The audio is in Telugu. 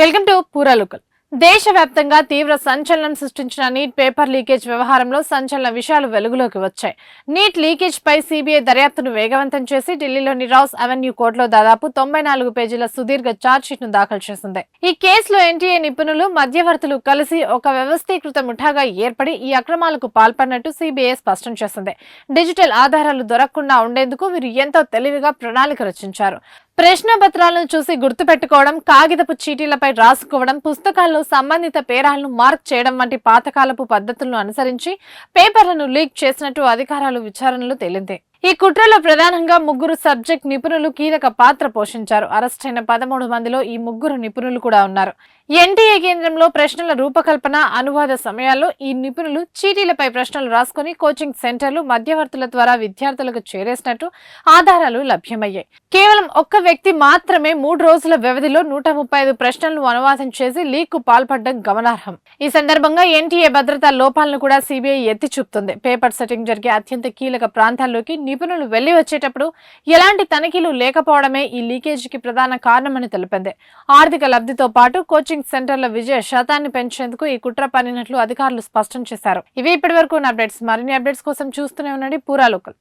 వెల్కమ్ టు పూరా లోకల్. దేశవ్యాప్తంగా తీవ్ర సంచలనం సృష్టించిన నీట్ పేపర్ లీకేజ్ వ్యవహారంలో సంచలన విషయాలు వెలుగులోకి వచ్చాయి. నీట్ లీకేజ్ పై సీబీఐ దర్యాప్తును వేగవంతం చేసి ఢిల్లీలోని రాస్ అవెన్యూ కోర్టులో దాదాపు 94 పేజీల సుదీర్ఘ ఛార్జ్షీట్ ను దాఖలు చేసింది. ఈ కేసులో ఎన్టీఏ నిపుణులు, మధ్యవర్తులు కలిసి ఒక వ్యవస్థీకృత ముఠాగా ఏర్పడి ఈ అక్రమాలకు పాల్పడినట్టు సీబీఐ స్పష్టం చేసింది. డిజిటల్ ఆధారాలు దొరకకుండా ఉండేందుకు వీరు ఎంతో తెలివిగా ప్రణాళిక రచించారు. ప్రశ్నపత్రాలను చూసి గుర్తుపెట్టుకోవడం, కాగితపు చీటీలపై రాసుకోవడం, పుస్తకాల్లో సంబంధిత పేరాలను మార్క్ చేయడం వంటి పాతకాలపు పద్ధతులను అనుసరించి పేపర్లను లీక్ చేసినట్టు అధికారులు విచారణలో తేలింది. ఈ కుట్రలో ప్రధానంగా 3 సబ్జెక్ట్ నిపుణులు కీలక పాత్ర పోషించారు. అరెస్టైన 13 మందిలో ఈ 3 నిపుణులు కూడా ఉన్నారు. ఎన్టీఏ కేంద్రంలో ప్రశ్నల రూపకల్పన, అనువాద సమయాల్లో ఈ నిపుణులు చీటీలపై ప్రశ్నలు రాసుకుని కోచింగ్ సెంటర్లు, మధ్యవర్తుల ద్వారా విద్యార్థులకు చేరేసినట్టు ఆధారాలు లభ్యమయ్యాయి. కేవలం ఒక్క వ్యక్తి మాత్రమే 3 రోజుల వ్యవధిలో 135 ప్రశ్నలను అనువాదం చేసి లీక్ కు పాల్పడడం గమనార్హం. ఈ సందర్భంగా ఎన్టీఏ భద్రతా లోపాలను కూడా సీబీఐ ఎత్తి చూపుతుంది. పేపర్ సెట్టింగ్ జరిగే అత్యంత కీలక ప్రాంతాల్లోకి నిపుణులు వెళ్లి వచ్చేటప్పుడు ఎలాంటి తనిఖీలు లేకపోవడమే ఈ లీకేజీకి ప్రధాన కారణమని తెలిపింది. ఆర్థిక లబ్ధితో పాటు కోచింగ్ సెంటర్ల విజయ శాతాన్ని పెంచేందుకు ఈ కుట్ర పన్నినట్లు అధికారులు స్పష్టం చేశారు. ఇవి ఇప్పటివరకు ఉన్న అప్డేట్స్. మరిన్ని అప్డేట్స్ కోసం చూస్తూనే ఉండండి పూరా లోకల్.